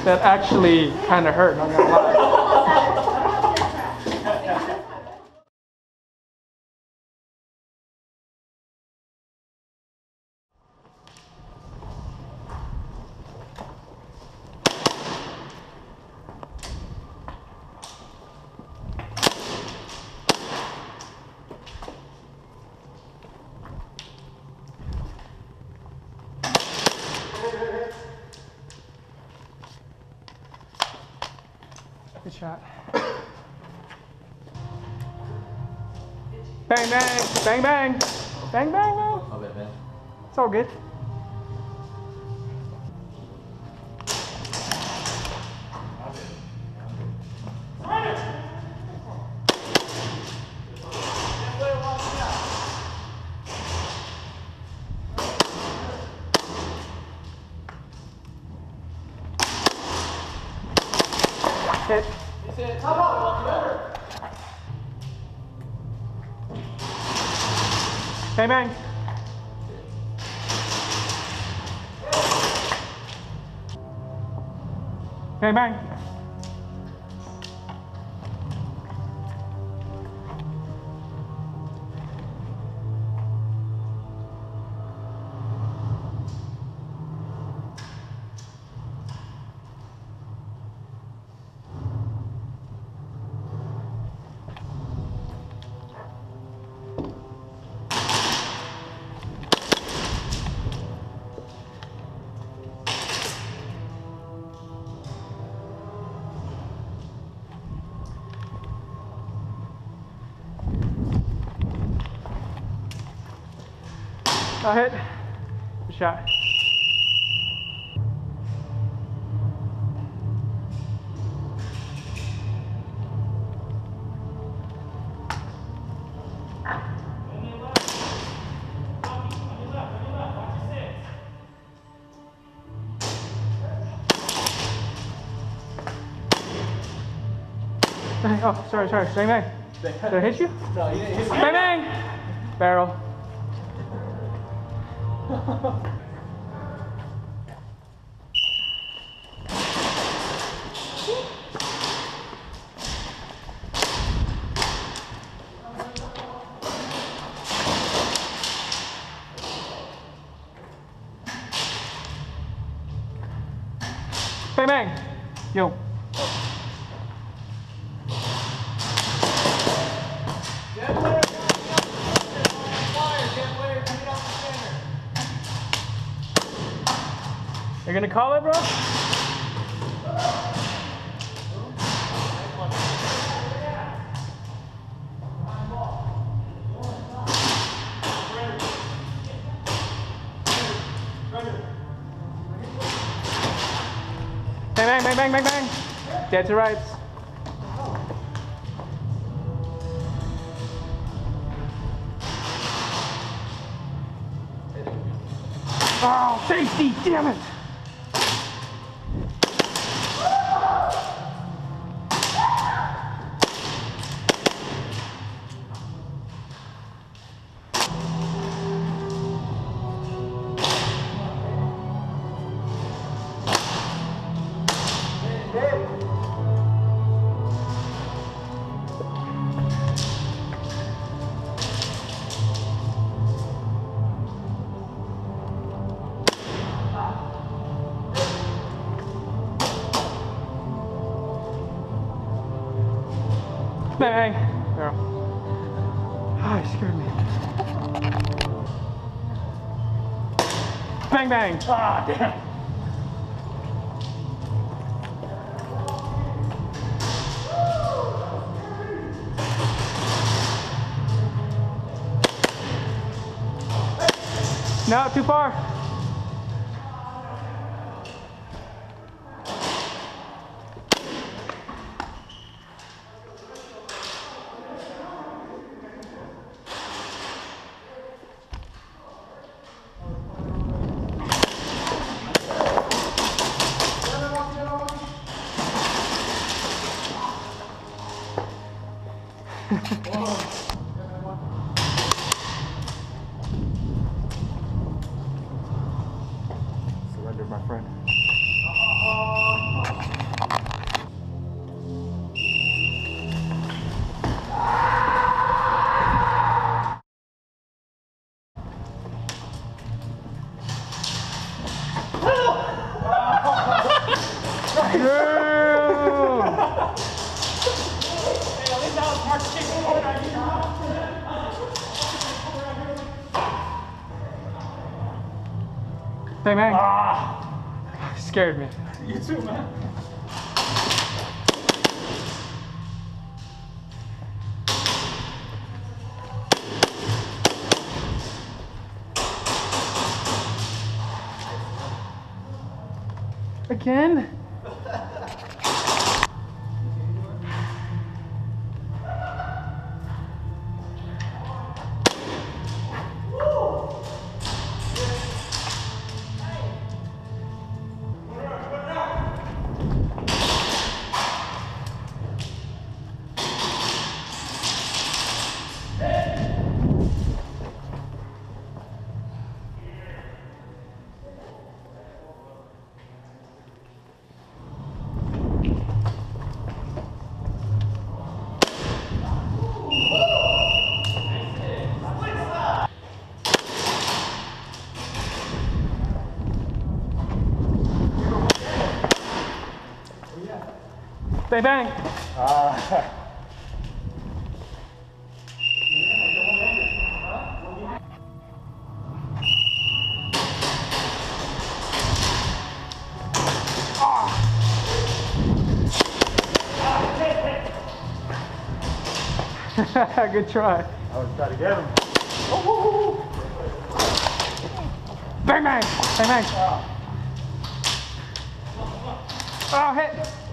That actually kind of hurt, not gonna lie. Good shot. Bang, bang, bang, bang. Bang, bang, bang. Oh, bad, man. It's all good. Hit. Bang, bang. Bang, bang. I'll hit. Good shot. Oh, sorry. Bang, bang. Did I hit you? No, you didn't hit me. Bang, bang. Barrel. Bang, bang. Yo. You're gonna call it, bro? Bang, bang, bang, bang, bang. Dead to rights. Oh, safety, damn it. Bang, bang. Barrel. Ah, you scared me. Bang, bang. Ah, damn. No, too far. Surrender, my friend. Bang, bang. Ah! Scared me. You too, man. Again? Bang, bang. Good try. I was trying to get him. Bang, bang. Bang, bang. Oh, hit.